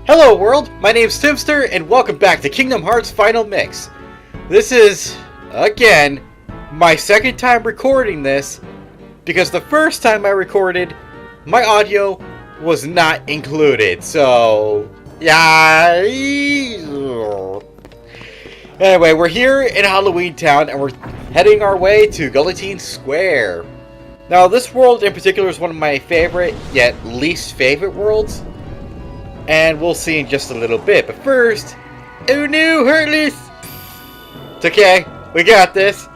Hello world, my name's Timster, and welcome back to Kingdom Hearts Final Mix. This is, again, my second time recording this, because the first time I recorded, my audio was not included, so... yeah. Anyway, we're here in Halloween Town, and we're heading our way to Guillotine Square. Now, this world in particular is one of my favorite, yet least favorite worlds. And we'll see in just a little bit. But first, oh no, Heartless! It's okay, we got this.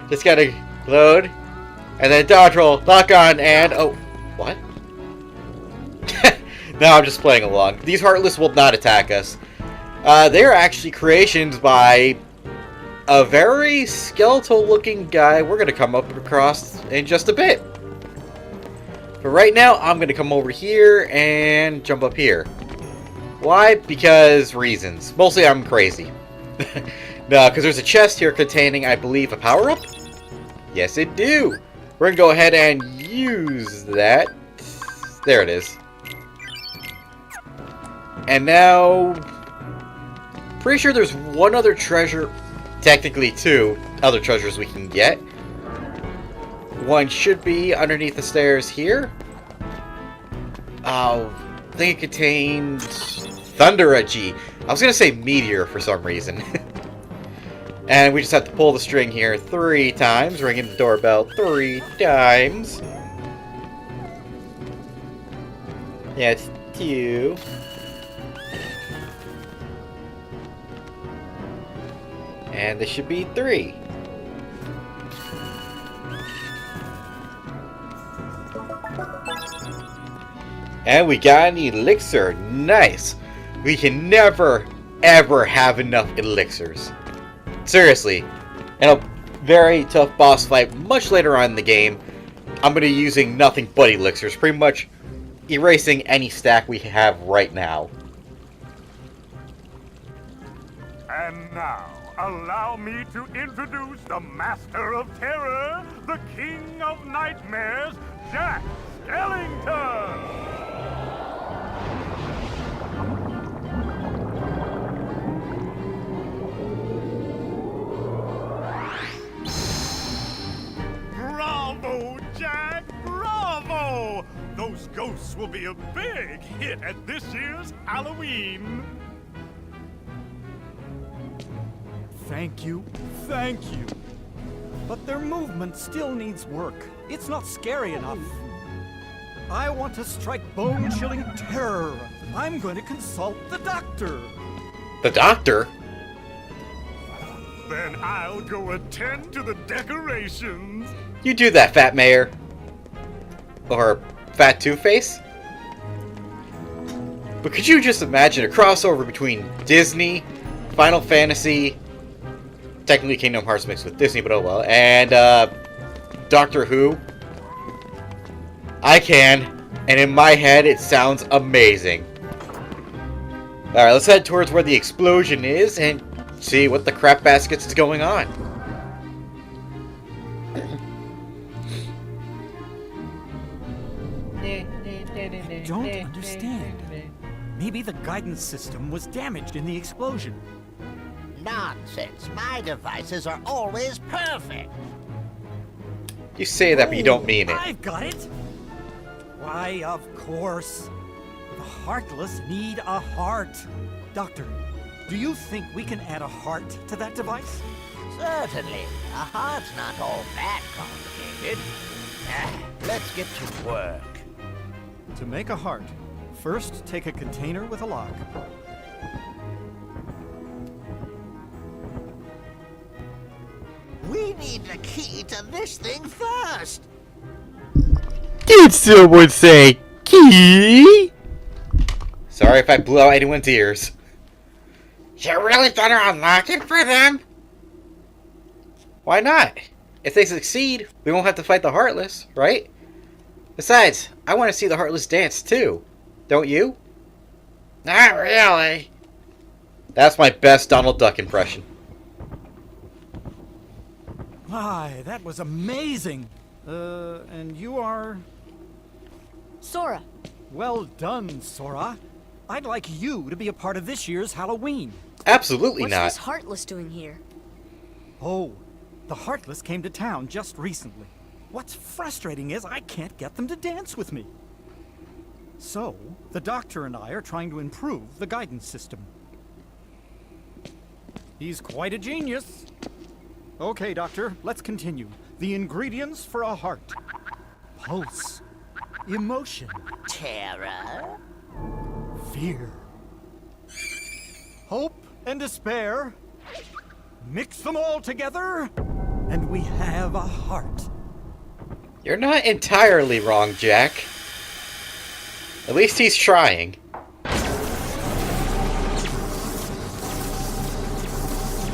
Just gotta load. And then dodge roll, lock on, and... oh, what? No, I'm just playing along. These Heartless will not attack us. They are actually creations by a very skeletal looking guy we're gonna come up across in just a bit. But right now, I'm going to come over here and jump up here. Why? Because reasons. Mostly I'm crazy. No, because there's a chest here containing, I believe, a power-up? Yes, it do. We're going to go ahead and use that. There it is. And now... pretty sure there's one other treasure, technically two other treasures we can get. One should be underneath the stairs here. I think it contains Thunder G. I was going to say Meteor for some reason. And we just have to pull the string here 3 times, ringing the doorbell 3 times. Yeah, it's 2. And this should be 3. And we got an elixir. Nice. We can never, ever have enough elixirs. Seriously. In a very tough boss fight much later on in the game, I'm going to be using nothing but elixirs. Pretty much erasing any stack we have right now. And now, allow me to introduce the Master of Terror, the King of Nightmares, Jack Skellington! Bravo, Jack! Bravo! Those ghosts will be a big hit at this year's Halloween! Thank you. But their movement still needs work. It's not scary enough. I want to strike bone-chilling terror. I'm going to consult the doctor. The doctor? Then I'll go attend to the decorations. You do that, Fat Mayor. Or Fat Two-Face? But could you just imagine a crossover between Disney, Final Fantasy, technically Kingdom Hearts mixed with Disney, but oh well, and Doctor Who? I can, and in my head it sounds amazing. Alright, let's head towards where the explosion is and see what the crap baskets is going on. I don't understand. Maybe the guidance system was damaged in the explosion. Nonsense. My devices are always perfect. You say that, but you don't mean it. I've got it. Why, of course. The Heartless need a heart. Doctor, do you think we can add a heart to that device? Certainly. A heart's not all that complicated. Let's get to work. To make a heart, first take a container with a lock. We need the key to this thing first. Did someone say key? Sorry if I blew out anyone's ears. You really gonna unlock it for them? Why not? If they succeed, we won't have to fight the Heartless, right? Besides, I want to see the Heartless dance too. Don't you? Not really. That's my best Donald Duck impression. My, that was amazing. And you are... Sora. Well done, Sora. I'd like you to be a part of this year's Halloween. Absolutely What's not. this Heartless doing here? Oh, the Heartless came to town just recently. What's frustrating is I can't get them to dance with me. So, the doctor and I are trying to improve the guidance system. He's quite a genius. Okay, Doctor, let's continue. The ingredients for a heart. Pulse. Emotion. Terror? Fear. Hope and despair. Mix them all together, and we have a heart. You're not entirely wrong, Jack. At least he's trying.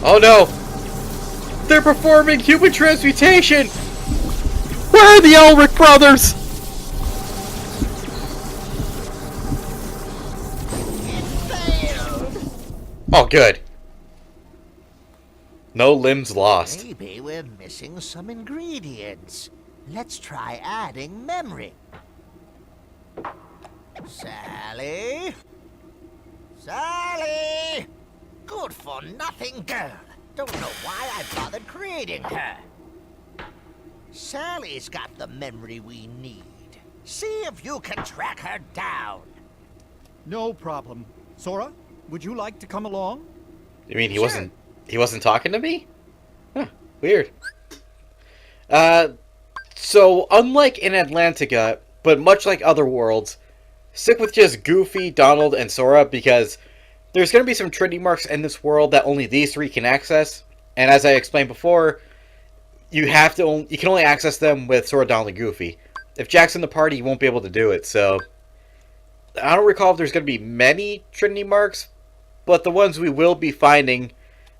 Oh no! They're performing human transmutation! Where are the Elric brothers? Failed. Oh, good. No limbs lost. Maybe we're missing some ingredients. Let's try adding memory. Sally? Sally! Good for nothing girl. Don't know why I bothered creating her. Sally's got the memory we need. See if you can track her down. No problem. Sora, would you like to come along? You mean he Sure. wasn't talking to me? Huh, weird. So unlike in Atlantica, but much like other worlds, stick with just Goofy, Donald, and Sora because there's going to be some Trinity marks in this world that only these three can access, and as I explained before, you can only access them with Sora, Donald, and Goofy. If Jack's in the party, you won't be able to do it, so I don't recall if there's going to be many Trinity marks, but the ones we will be finding,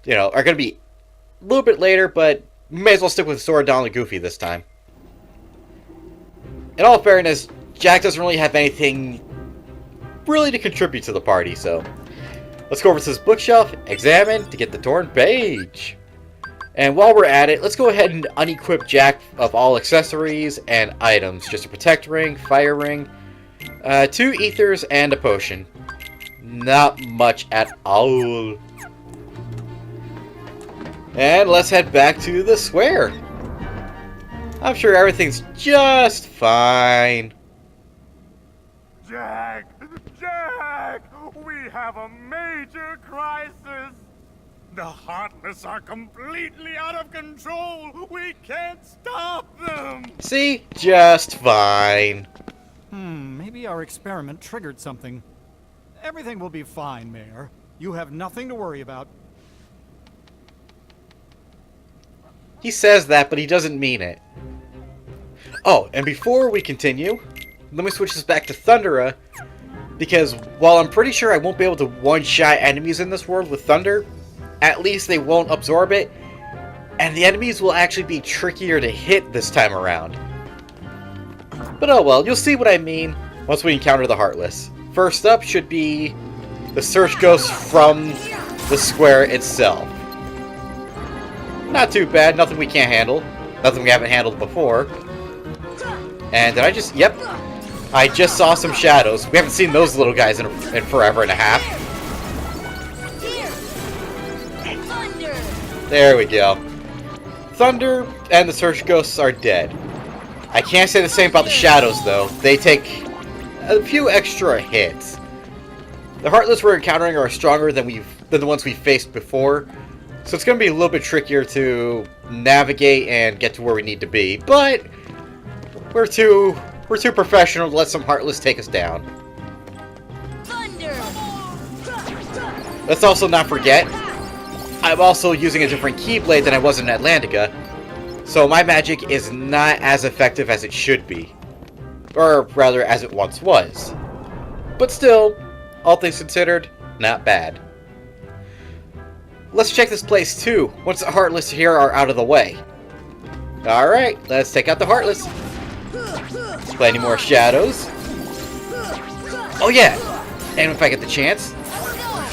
are going to be a little bit later, but we may as well stick with Sora, Donald, and Goofy this time. In all fairness, Jack doesn't really have anything really to contribute to the party, so let's go over to this bookshelf, examine to get the torn page. And while we're at it, let's go ahead and unequip Jack of all accessories and items. Just a protect ring, fire ring, 2 ethers, and a potion. Not much at all. And let's head back to the square. I'm sure everything's just fine. Jack! Jack! We have a major crisis! The Heartless are completely out of control! We can't stop them! See? Just fine. Maybe our experiment triggered something. Everything will be fine, Mayor. You have nothing to worry about. He says that, but he doesn't mean it. Oh, and before we continue, let me switch this back to Thundera, because while I'm pretty sure I won't be able to one-shot enemies in this world with Thunder, at least they won't absorb it, and the enemies will actually be trickier to hit this time around. But oh well, you'll see what I mean once we encounter the Heartless. First up should be the Search Ghost from the square itself. Not too bad, nothing we can't handle. Nothing we haven't handled before. And did I just... Yep. I just saw some shadows. We haven't seen those little guys in forever and a half. Thunder! There we go. Thunder and the Search Ghosts are dead. I can't say the same about the shadows, though. They take a few extra hits. The Heartless we're encountering are stronger than the ones we faced before, so it's going to be a little bit trickier to navigate and get to where we need to be. But we're too professional to let some Heartless take us down. Thunder! Let's also not forget, I'm also using a different Keyblade than I was in Atlantica, so my magic is not as effective as it should be. Or rather, as it once was. But still, all things considered, not bad. Let's check this place too, once the Heartless here are out of the way. Alright, let's take out the Heartless. Plenty more shadows. Oh yeah, and if I get the chance,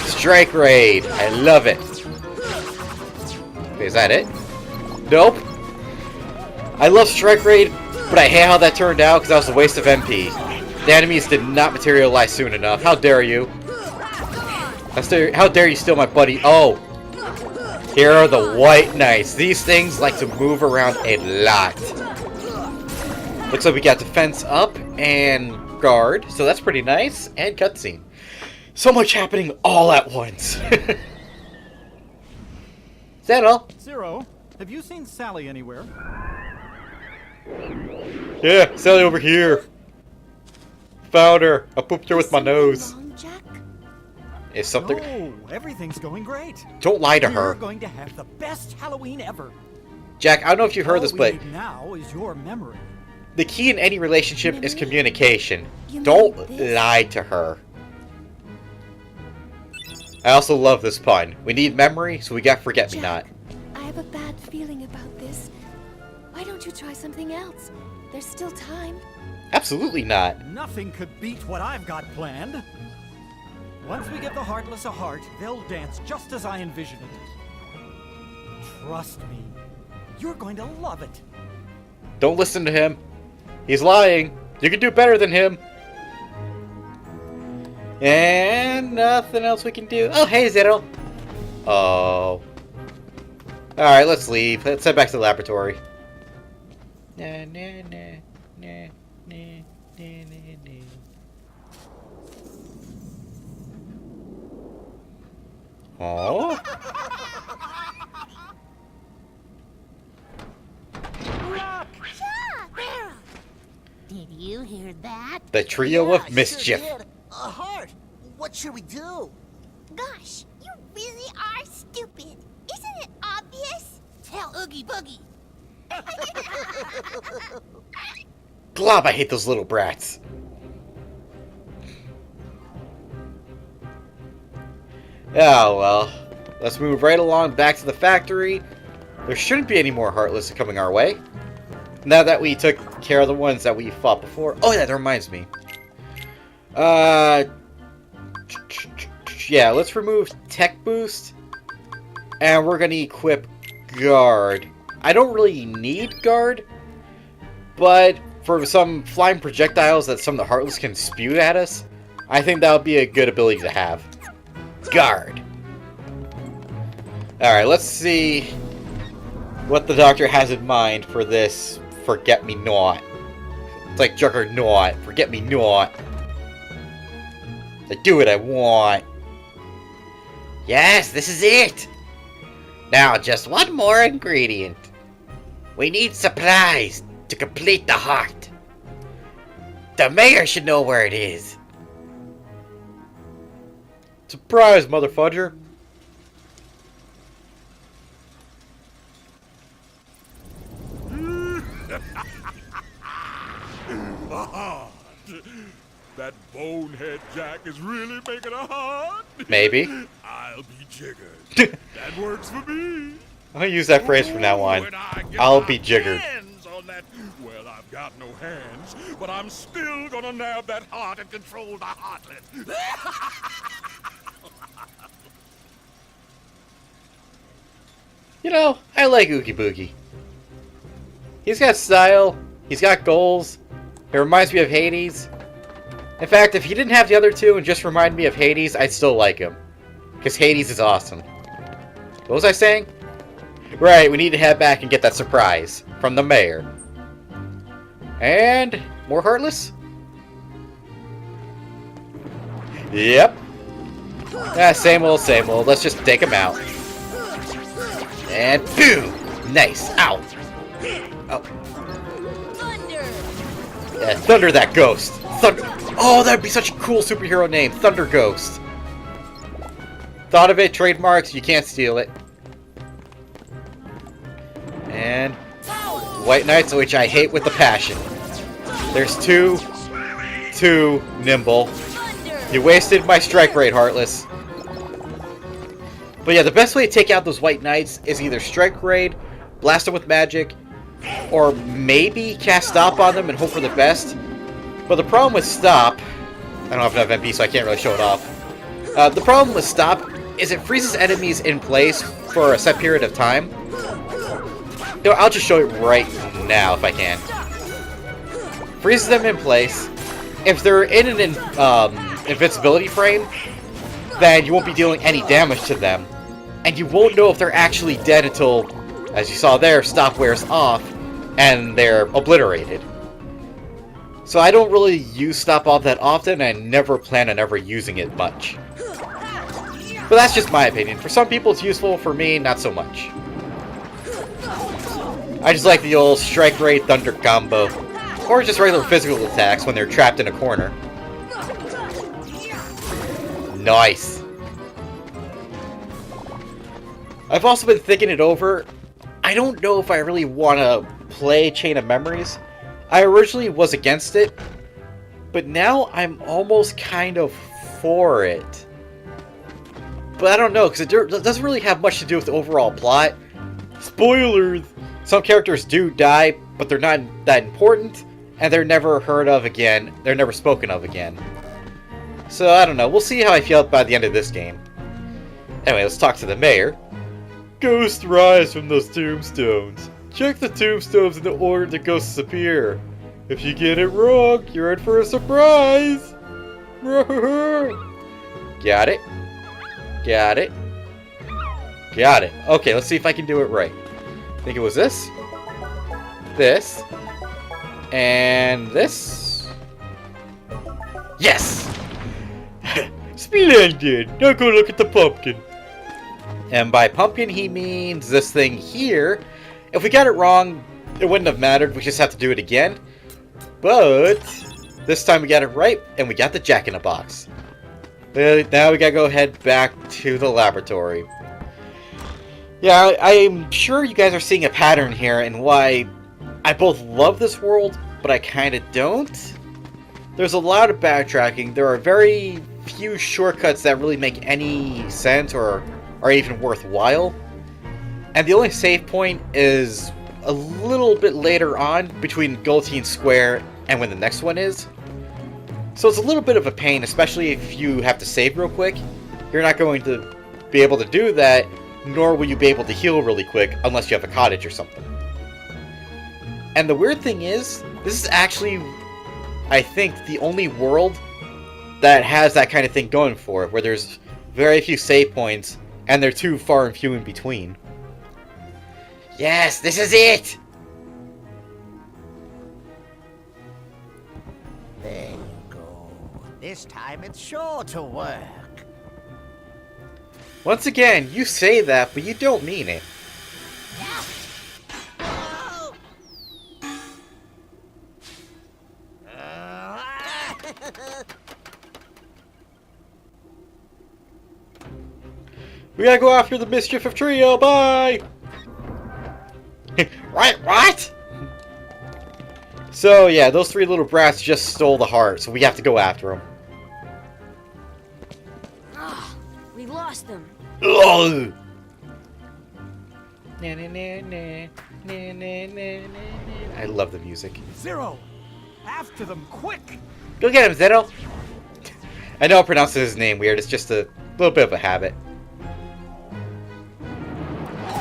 Strike Raid. I love it. Okay, is that it? Nope. I love Strike Raid, but I hate how that turned out because that was a waste of MP. The enemies did not materialize soon enough. How dare you? How dare you steal my buddy? Oh! Here are the White Knights. These things like to move around a lot. Looks like we got defense up and guard, so that's pretty nice. And cutscene. So much happening all at once. Is that all? Zero, have you seen Sally anywhere? Yeah, Sally over here. Found her. I pooped her with my nose. Wrong, Jack? Is something... No, everything's going great. Don't lie to We're her. going to have the best Halloween ever. Jack, I don't know if you heard All this, we but need now is your memory. the key in any relationship is Memory? communication. You Don't mean this? lie to her. I also love this pun. We need memory, so we got forget-me-not. Jack, I have a bad feeling about this. Why don't you try something else? There's still time. Absolutely not. Nothing could beat what I've got planned. Once we give the Heartless a heart, they'll dance just as I envision it. Trust me, you're going to love it. Don't listen to him. He's lying. You can do better than him. And nothing else we can do. Oh, hey, Zero. Oh. Alright, let's leave. Let's head back to the laboratory. Na, na, na, na, na, na, na, na. Oh. Did you hear that? The trio Yeah, of Mischief. Sure did. A heart. What should we do? Gosh, you really are stupid. Isn't it obvious? Tell Oogie Boogie. Glob, I hate those little brats. Oh, well. Let's move right along back to the factory. There shouldn't be any more Heartless coming our way. Now that we took care of the ones that we fought before. Oh, yeah, that reminds me. Yeah, let's remove Tech Boost. And we're going to equip Guard. I don't really need Guard. But for some flying projectiles that some of the Heartless can spew at us, I think that would be a good ability to have. Guard. Alright, let's see what the Doctor has in mind for this Forget-Me-Not. It's like Juggernaut, Forget-Me-Not. I do what I want. Yes, this is it! Now, just one more ingredient. We need supplies to complete the heart. The mayor should know where it is. Surprise, motherfudger. That bonehead Jack is really making a heart. Maybe. I'll be jiggered. That works for me. I'll use that phrase from now on. When I get I'll my be jiggered. hands on that, well, I've got no hands, but I'm still gonna nab that heart and control the Heartless. You know, I like Oogie Boogie. He's got style. He's got goals. It reminds me of Hades. In fact, if he didn't have the other two and just reminded me of Hades, I'd still like him. Because Hades is awesome. What was I saying? Right, we need to head back and get that surprise from the mayor. And more Heartless? Yep. Ah, same old, same old. Let's just take him out. And boom! Nice. Ow. Oh. Thunder! Yeah, Thunder that ghost. Thunder. Oh, that'd be such a cool superhero name. Thunder Ghost. Thought of it, trademarks, you can't steal it. And White Knights, which I hate with a passion. There's too nimble. Thunder! You wasted my strike rate, Heartless. But yeah, the best way to take out those White Knights is either strike raid, blast them with magic, or maybe cast stop on them and hope for the best. But the problem with stop, I don't have enough MP, so I can't really show it off. The problem with stop is it freezes enemies in place for a set period of time. No, I'll just show it right now if I can. Freezes them in place. If they're in an invincibility frame, then you won't be dealing any damage to them. And you won't know if they're actually dead until, as you saw there, stop wears off, and they're obliterated. So I don't really use stop off that often, and I never plan on ever using it much. But that's just my opinion. For some people it's useful, for me, not so much. I just like the old strike rate thunder combo, or just regular physical attacks when they're trapped in a corner. Nice. I've also been thinking it over. I don't know if I really want to play Chain of Memories. I originally was against it, but now I'm almost kind of for it. But I don't know, because it doesn't really have much to do with the overall plot. Spoilers! Some characters do die, but they're not that important, and they're never heard of again. They're never spoken of again. So I don't know, we'll see how I feel by the end of this game. Anyway, let's talk to the mayor. Ghosts rise from those tombstones. Check the tombstones in the order the ghosts appear. If you get it wrong, you're in for a surprise! Got it. Got it. Got it. Okay, let's see if I can do it right. I think it was this. This. And this. Yes! Splendid! Now go look at the pumpkin. And by pumpkin, he means this thing here. If we got it wrong, it wouldn't have mattered. We just have to do it again. But this time we got it right, and we got the Jack-in-a-Box. Now we gotta go head back to the laboratory. Yeah, I'm sure you guys are seeing a pattern here and why I both love this world, but I kind of don't. There's a lot of backtracking. There are very few shortcuts that really make any sense or are even worthwhile. And the only save point is a little bit later on between Guillotine Square and when the next one is. So it's a little bit of a pain, especially if you have to save real quick. You're not going to be able to do that, nor will you be able to heal really quick unless you have a cottage or something. And the weird thing is, this is actually, I think, the only world that has that kind of thing going for it, where there's very few save points, and they're too far and few in between. Yes, this is it! There you go. This time it's sure to work. Once again, you say that, but you don't mean it. We gotta go after the Mischief of Trio, bye! What? So, yeah, those three little brats just stole the heart, so we have to go after them. Ah, we lost them. Ugh. I love the music. Zero! After them, quick! Go get him, Zero! I know I pronounced his name weird, it's just a little bit of a habit.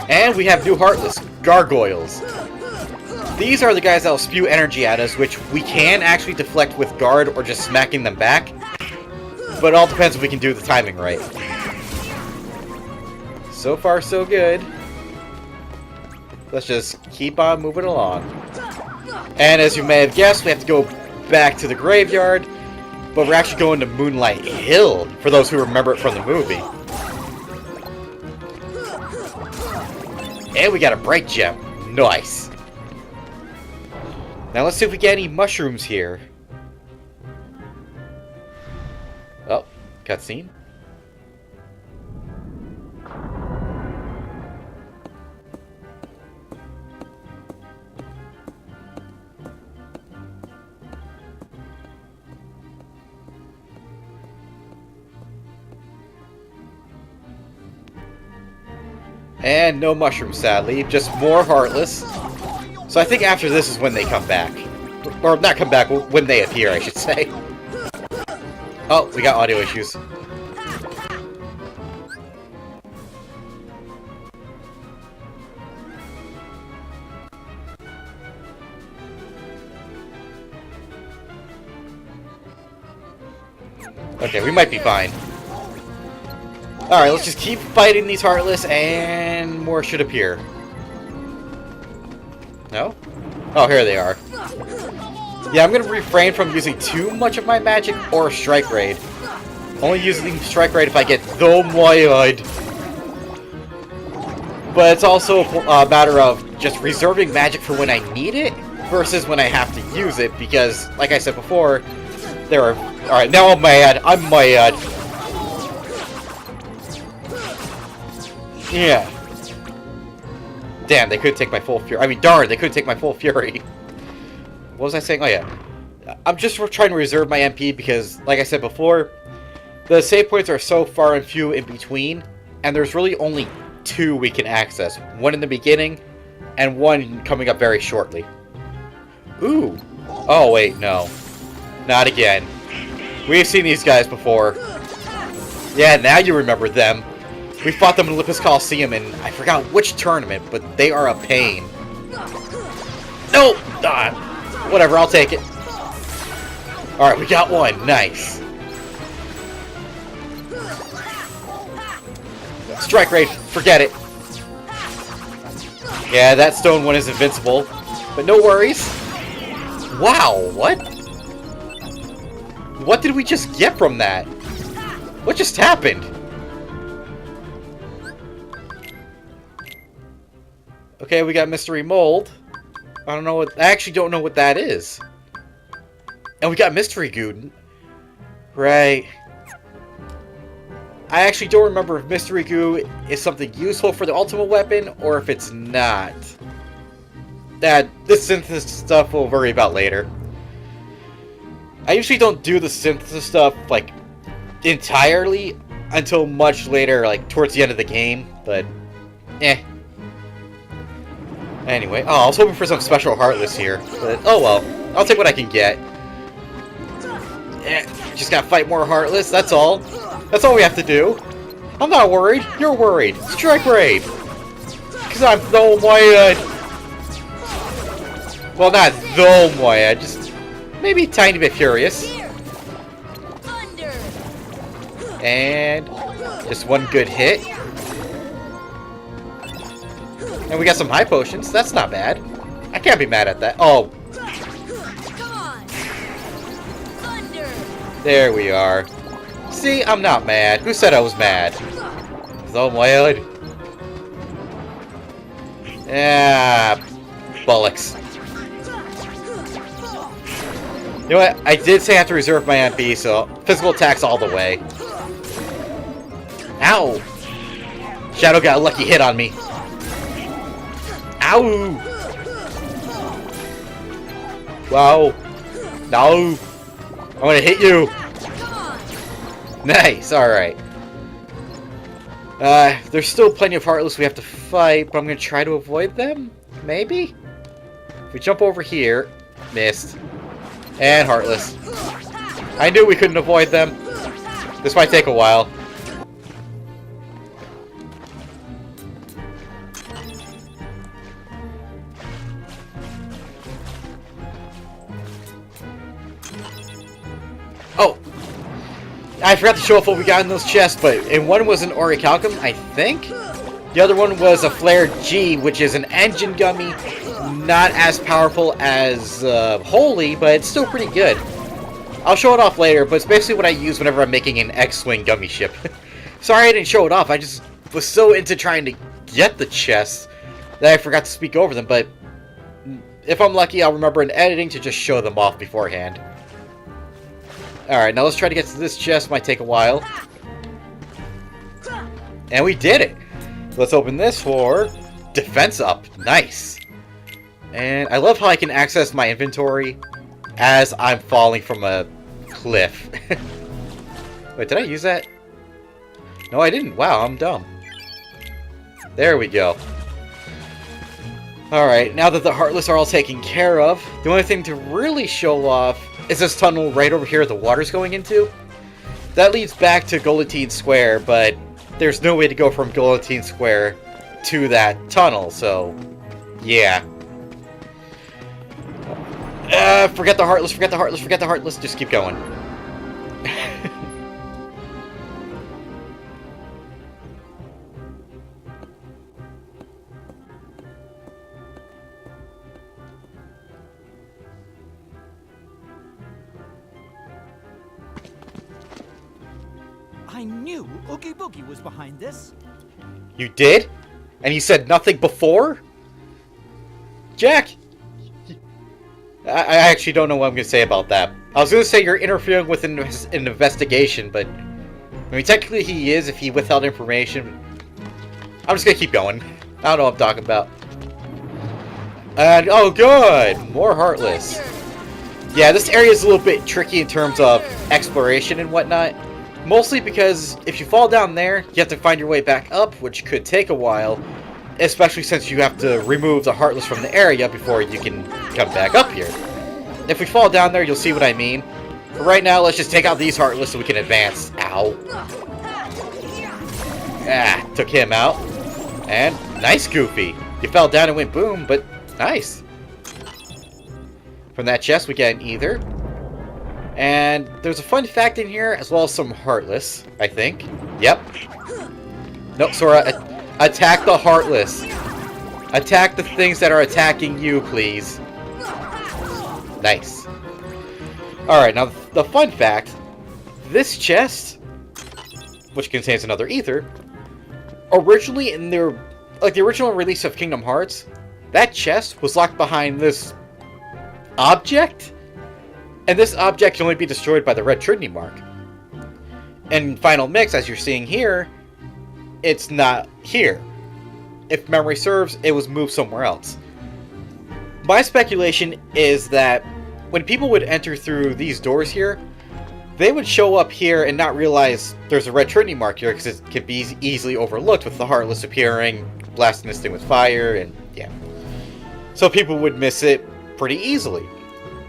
And we have new Heartless, Gargoyles. These are the guys that will spew energy at us, which we can actually deflect with Guard or just smacking them back. But it all depends if we can do the timing right. So far, so good. Let's just keep on moving along. And as you may have guessed, we have to go back to the graveyard. But we're actually going to Moonlight Hill, for those who remember it from the movie. And we got a bright gem. Nice. Now let's see if we get any mushrooms here. Oh, cutscene. And no mushrooms, sadly. Just more Heartless. So I think after this is when they come back. Or not come back, when they appear, I should say. Oh, we got audio issues. Okay, we might be fine. Alright, let's just keep fighting these Heartless, and more should appear. No? Oh, here they are. Yeah, I'm gonna refrain from using too much of my magic or Strike Raid. Only using Strike Raid if I get the Moyod. But it's also a matter of just reserving magic for when I need it versus when I have to use it, because, like I said before, there are... Alright, now I'm mad. I'm mad. Yeah. Damn, they could take my full fury. I mean, darn, they could take my full fury. What was I saying? Oh, yeah. I'm just trying to reserve my MP because, like I said before, the save points are so far and few in between, and there's really only 2 we can access. One in the beginning, and one coming up very shortly. Ooh. Oh, wait, no. Not again. We've seen these guys before. Yeah, now you remember them. We fought them in Olympus Coliseum in, I forgot which tournament, but they are a pain. No! Whatever, I'll take it. Alright, we got one. Nice. Strike Raid, forget it. Yeah, that stone one is invincible. But no worries. Wow, what? What did we just get from that? What just happened? Okay, we got Mystery Mold. I actually don't know what that is. And we got Mystery Goo. Right. I actually don't remember if Mystery Goo is something useful for the ultimate weapon, or if it's not. This synthesis stuff we'll worry about later. I usually don't do the synthesis stuff, like, entirely until much later, like, towards the end of the game, but, eh. Anyway, I was hoping for some special Heartless here, but oh well. I'll take what I can get. Just gotta fight more Heartless, that's all. That's all we have to do. I'm not worried, you're worried. Strike Raid! Because I'm the Moyad. Well, not the Moyad, just maybe a tiny bit furious. And just one good hit. And we got some high potions. That's not bad. I can't be mad at that. Oh. There we are. See, I'm not mad. Who said I was mad? Oh my god. Yeah. Bollocks. You know what? I did say I have to reserve my MP, so physical attacks all the way. Ow! Shadow got a lucky hit on me. Ow! Wow. No! I'm gonna hit you! Nice, alright. There's still plenty of Heartless we have to fight, but I'm gonna try to avoid them? Maybe? If we jump over here... Missed. And Heartless. I knew we couldn't avoid them. This might take a while. Oh! I forgot to show off what we got in those chests, but one was an Orichalcum, I think? The other one was a Flare G, which is an engine gummy. Not as powerful as Holy, but it's still pretty good. I'll show it off later, but it's basically what I use whenever I'm making an X-Wing gummy ship. Sorry I didn't show it off, I just was so into trying to get the chests that I forgot to speak over them, but if I'm lucky, I'll remember in editing to just show them off beforehand. Alright, now let's try to get to this chest. Might take a while. And we did it! Let's open this for defense up. Nice! And I love how I can access my inventory as I'm falling from a cliff. Wait, did I use that? No, I didn't. Wow, I'm dumb. There we go. Alright, now that the Heartless are all taken care of, the only thing to really show off is this tunnel right over here the water's going into. That leads back to Guillotine Square, but there's no way to go from Guillotine Square to that tunnel, so yeah. Forget the Heartless, forget the Heartless, forget the Heartless, just keep going. knew Oogie Boogie was behind this. You did? And you said nothing before? Jack! I actually don't know what I'm going to say about that. I was going to say you're interfering with an investigation, but... I mean, technically he is if he withheld information. I'm just going to keep going. I don't know what I'm talking about. And, oh good! More Heartless. Yeah, this area is a little bit tricky in terms of exploration and whatnot. Mostly because if you fall down there, you have to find your way back up, which could take a while. Especially since you have to remove the Heartless from the area before you can come back up here. If we fall down there, you'll see what I mean. But right now, let's just take out these Heartless so we can advance. Ow. Ah, took him out. And nice, Goofy. You fell down and went boom, but nice. From that chest, we get an Ether. And there's a fun fact in here, as well as some Heartless, I think. Yep. Nope, Sora. Attack the Heartless. Attack the things that are attacking you, please. Nice. Alright, now the fun fact. This chest, which contains another Ether, originally in their... like the original release of Kingdom Hearts, that chest was locked behind this object? And this object can only be destroyed by the red Trinity mark. And Final Mix, as you're seeing here, it's not here. If memory serves, it was moved somewhere else. My speculation is that when people would enter through these doors here, they would show up here and not realize there's a red Trinity mark here because it can be easily overlooked with the Heartless appearing, blasting this thing with fire, and yeah. So people would miss it pretty easily.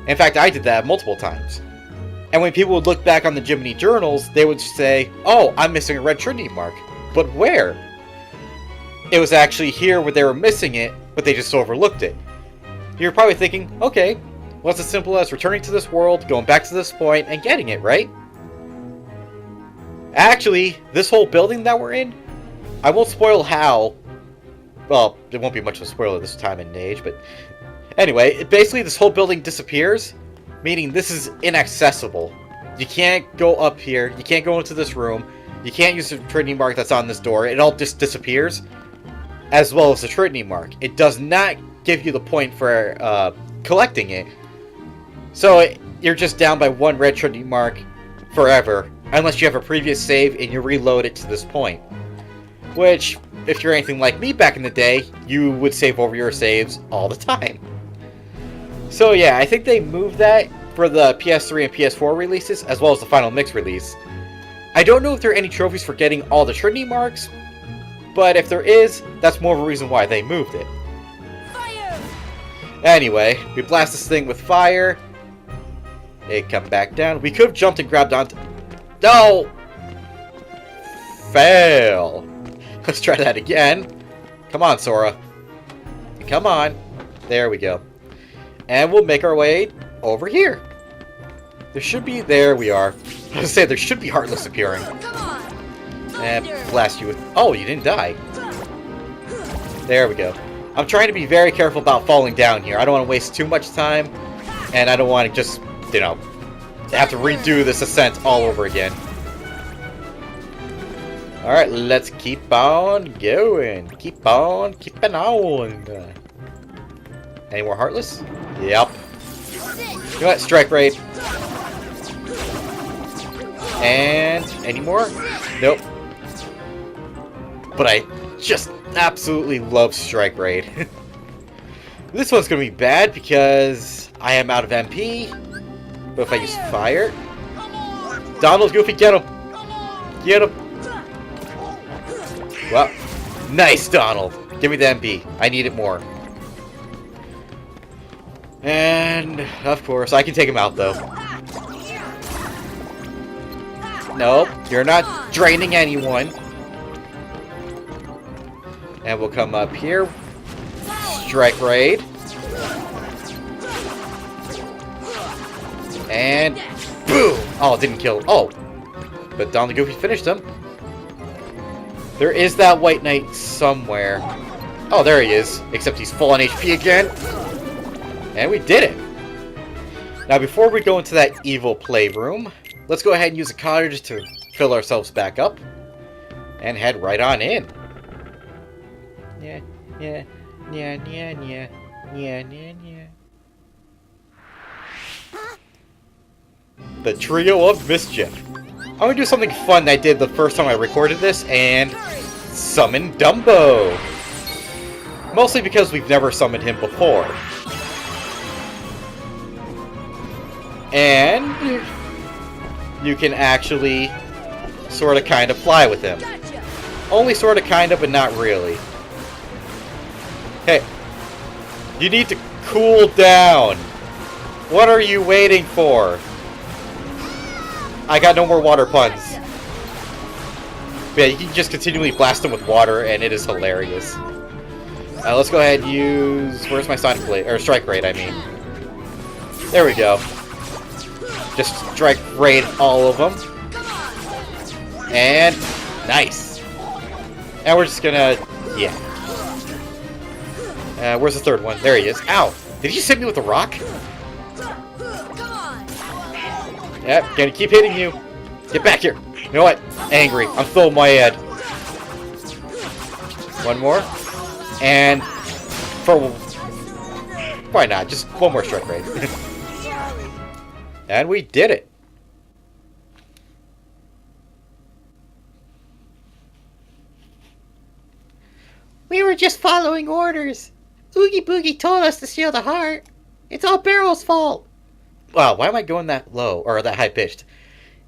In fact, I did that multiple times. And when people would look back on the Jiminy journals, they would say, oh, I'm missing a red Trinity mark. But where? It was actually here where they were missing it, but they just overlooked it. You're probably thinking, okay, well, it's as simple as returning to this world, going back to this point, and getting it, right? Actually, this whole building that we're in, I won't spoil how. Well, it won't be much of a spoiler this time and age, but anyway, basically this whole building disappears, meaning this is inaccessible. You can't go up here, you can't go into this room, you can't use the Trinity mark that's on this door, it all just disappears, as well as the Trinity mark. It does not give you the point for collecting it, so you're just down by one red Trinity mark forever, unless you have a previous save and you reload it to this point. Which, if you're anything like me back in the day, you would save over your saves all the time. So yeah, I think they moved that for the PS3 and PS4 releases, as well as the Final Mix release. I don't know if there are any trophies for getting all the Trinity marks, but if there is, that's more of a reason why they moved it. Fire! Anyway, we blast this thing with fire. It come back down. We could have jumped and grabbed onto... No! Fail. Let's try that again. Come on, Sora. Come on. There we go. And we'll make our way over here. There should be... There we are. I was going to say, there should be Heartless appearing. Come on! And blast you with... Oh, you didn't die. There we go. I'm trying to be very careful about falling down here. I don't want to waste too much time. And I don't want to just, you know, have to redo this ascent all over again. Alright, let's keep on going. Keep on keeping on. Any more Heartless? Yep. You know what? Strike Raid. And any more? Nope. But I just absolutely love Strike Raid. This one's going to be bad because I am out of MP. But if I use fire... Donald, Goofy, get him! Get him! Well, nice, Donald! Give me the MP. I need it more. And, of course, I can take him out, though. Nope, you're not draining anyone. And we'll come up here. Strike Raid. And boom! Oh, it didn't kill. Oh, but Donald Goofy finished him. There is that White Knight somewhere. Oh, there he is. Except he's full on HP again. And we did it. Now, before we go into that evil playroom, let's go ahead and use a cottage to fill ourselves back up. and head right on in. Yeah, yeah, yeah, yeah, yeah, yeah, yeah, yeah. The trio of Mischief. I'm gonna do something fun I did the first time I recorded this and summon Dumbo. Mostly because we've never summoned him before. And you can actually sort of kind of fly with him. Only sort of kind of, but not really. Hey, you need to cool down. What are you waiting for? I got no more water puns. But yeah, you can just continually blast them with water, and it is hilarious. Let's go ahead and use... Where's my Sonic Blade? Or Strike Raid, I mean. There we go. Just Strike Raid all of them. And... Nice. And we're just gonna... Yeah. Where's the third one? There he is. Ow! Did he just hit me with a rock? Yep, gonna keep hitting you. Get back here. You know what? Angry. I'm throwing my head. One more. And for why not? Just one more Strike Raid. And we did it. We were just following orders. Oogie Boogie told us to steal the heart. It's all Barrel's fault. Wow, why am I going that low or that high pitched?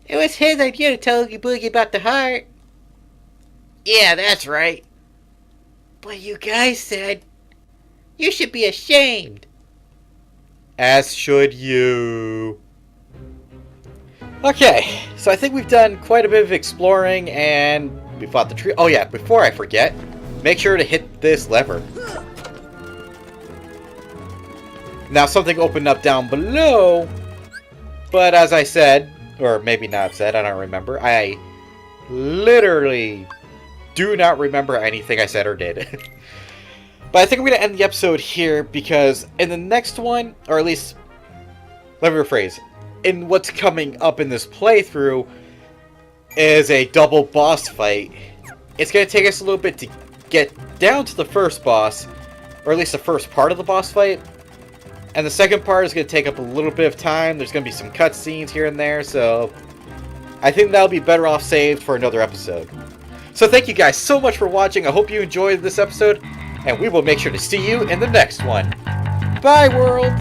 It was his idea to tell Oogie Boogie about the heart. Yeah, that's right. But you guys said you should be ashamed. As should you. Okay, so I think we've done quite a bit of exploring and we fought the tree. Oh yeah, before I forget, make sure to hit this lever. Now something opened up down below, but as I said, or maybe not said, I don't remember, I literally do not remember anything I said or did. But I think I'm going to end the episode here because in the next one, or at least, let me rephrase, in what's coming up in this playthrough is a double boss fight. It's going to take us a little bit to get down to the first boss, or at least the first part of the boss fight. And the second part is going to take up a little bit of time. There's going to be some cutscenes here and there, so I think that'll be better off saved for another episode. So thank you guys so much for watching. I hope you enjoyed this episode, and we will make sure to see you in the next one. Bye, world!